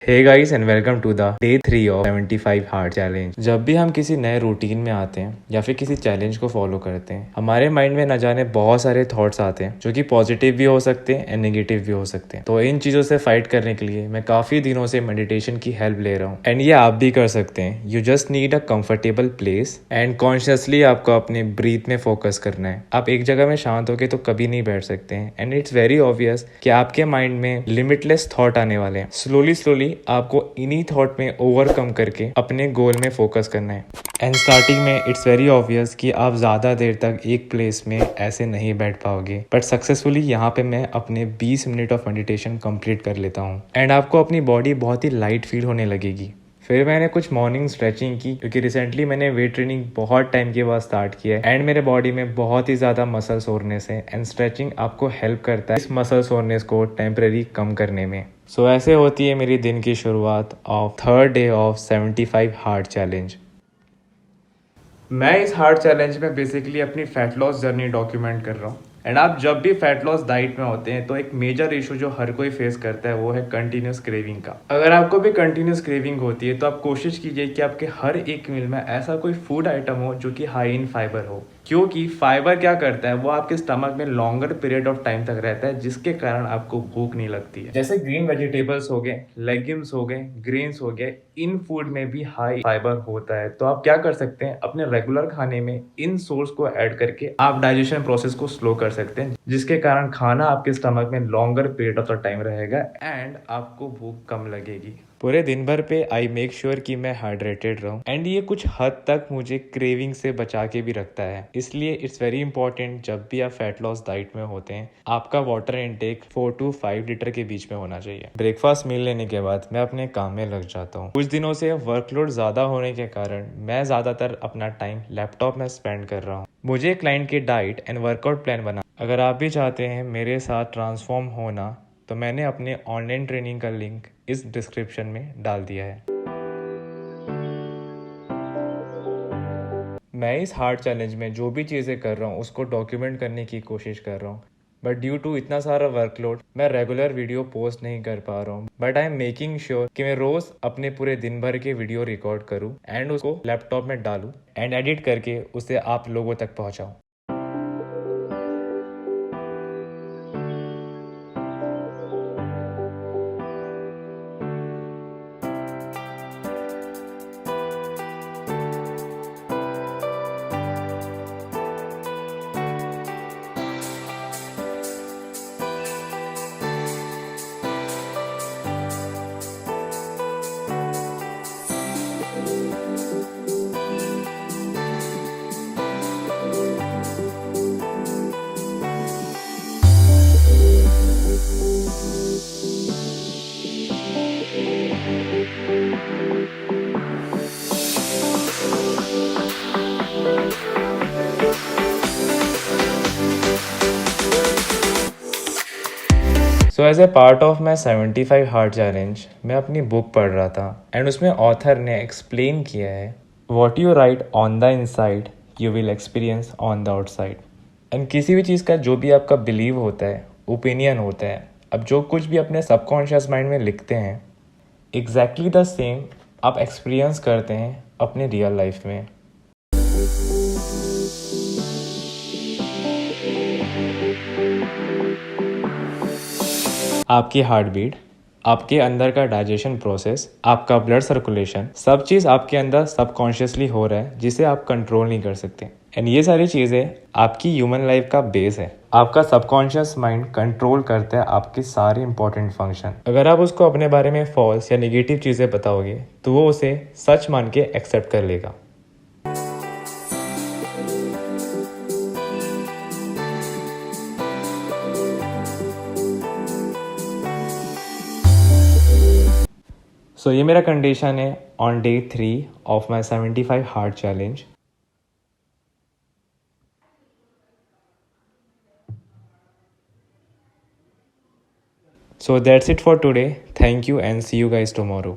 Hey guys and welcome to the day 3 of 75 hard challenge. जब भी हम किसी नए रूटीन में आते हैं या फिर किसी चैलेंज को फॉलो करते हैं, हमारे माइंड में न जाने बहुत सारे थॉट्स आते हैं जो कि पॉजिटिव भी हो सकते हैं एंड नेगेटिव भी हो सकते हैं। तो इन चीजों से फाइट करने के लिए मैं काफी दिनों से मेडिटेशन की हेल्प ले रहा हूँ एंड ये आप भी कर सकते हैं। You just need a comfortable place and consciously आपको अपने ब्रीथ में फोकस करना है। आप एक जगह में शांत होकर तो कभी नहीं बैठ सकते हैं एंड इट्स वेरी ऑब्वियस कि आपके माइंड में लिमिटलेस थॉट आने वाले हैं। स्लोली स्लोली आपको इन्हीं थॉट में ओवरकम करके अपने गोल में फोकस करना है। एंड स्टार्टिंग में इट्स वेरी ऑब्वियस कि आप ज़्यादा देर तक एक प्लेस में ऐसे नहीं बैठ पाओगे, बट सक्सेसफुली यहाँ पे मैं अपने 20 मिनट ऑफ मेडिटेशन कंप्लीट कर लेता हूँ एंड आपको अपनी बॉडी बहुत ही लाइट फील होने लगेगी। फिर मैंने कुछ मॉर्निंग स्ट्रेचिंग की क्योंकि रिसेंटली मैंने वेट ट्रेनिंग बहुत टाइम के बाद स्टार्ट किया है एंड मेरे बॉडी में बहुत ही ज़्यादा मसल सोरनेस है एंड स्ट्रेचिंग आपको हेल्प करता है इस मसल सोरनेस को टेम्परेरी कम करने में। सो ऐसे होती है मेरी दिन की शुरुआत of third day of 75 hard challenge. मैं इस हार्ड चैलेंज में बेसिकली अपनी फैट लॉस जर्नी डॉक्यूमेंट कर रहा हूँ एंड आप जब भी फैट लॉस डाइट में होते हैं तो एक मेजर इशू जो हर कोई फेस करता है वो है कंटिन्यूस क्रेविंग का। अगर आपको भी कंटिन्यूस क्रेविंग होती है तो आप कोशिश कीजिए कि आपके हर एक मील में ऐसा कोई फूड आइटम हो जो कि हाई इन फाइबर हो, क्योंकि फाइबर क्या करता है वो आपके स्टमक में लॉन्गर पीरियड ऑफ टाइम तक रहता है जिसके कारण आपको भूख नहीं लगती है। जैसे ग्रीन वेजिटेबल्स हो गए, लेग्यूम्स हो गए, ग्रेन्स हो गए, इन फूड में भी हाई फाइबर होता है। तो आप क्या कर सकते हैं, अपने रेगुलर खाने में इन सोर्स को ऐड करके आप डाइजेशन प्रोसेस को स्लो कर सकते हैं जिसके कारण खाना आपके स्टमक में longer period of the time रहेगा एंड आपको भूख कम लगेगी। पूरे दिन भर पे आई मेक श्योर कि मैं हाइड्रेटेड रहूं एंड ये कुछ हद तक मुझे क्रेविंग से बचा के भी रखता है। इसलिए इट्स वेरी इंपॉर्टेंट जब भी आप फैट लॉस डाइट में होते हैं आपका वाटर इनटेक 4 to 5 लीटर के बीच में होना चाहिए। ब्रेकफास्ट मील लेने के बाद मैं अपने काम में लग जाता हूँ। कुछ दिनों से वर्कलोड ज्यादा होने के कारण मैं ज्यादातर अपना टाइम लैपटॉप में स्पेंड कर रहा हूँ। मुझे क्लाइंट की डाइट एंड वर्कआउट प्लान बना। अगर आप भी चाहते हैं मेरे साथ ट्रांसफॉर्म होना तो मैंने अपने ऑनलाइन ट्रेनिंग का लिंक इस डिस्क्रिप्शन में डाल दिया है। मैं इस हार्ड चैलेंज में जो भी चीज़ें कर रहा हूँ उसको डॉक्यूमेंट करने की कोशिश कर रहा हूँ, बट ड्यू टू इतना सारा वर्कलोड मैं रेगुलर वीडियो पोस्ट नहीं कर पा रहा हूँ। But I am making sure कि मैं रोज अपने पूरे दिन भर के वीडियो रिकॉर्ड करूँ एंड उसको लैपटॉप में डालूँ एंड एडिट करके उसे आप लोगों तक पहुँचाऊँ। So as a part of my 75 hard challenge मैं अपनी बुक पढ़ रहा था एंड उसमें ऑथर ने एक्सप्लेन किया है what you right on the inside you will experience on the outside. And किसी भी चीज़ का जो भी आपका बिलीव होता है, ओपिनियन होता है, अब जो कुछ भी अपने सबकॉन्शियस माइंड में लिखते हैं एग्जैक्टली द सेम आप एक्सपीरियंस करते हैं अपने रियल लाइफ में। आपकी हार्ट बीट, आपके अंदर का डाइजेशन प्रोसेस, आपका ब्लड सर्कुलेशन, सब चीज़ आपके अंदर सबकॉन्शियसली हो रहा है जिसे आप कंट्रोल नहीं कर सकते। एंड ये सारी चीज़ें आपकी ह्यूमन लाइफ का बेस है। आपका सबकॉन्शियस माइंड कंट्रोल करता है आपके सारे इंपॉर्टेंट फंक्शन। अगर आप उसको अपने बारे में फॉल्स या निगेटिव चीज़ें बताओगे तो वो उसे सच मान के एक्सेप्ट कर लेगा। सो ये मेरा कंडीशन है on day 3 of my 75 hard challenge. So that's it for today. Thank you and see you guys tomorrow.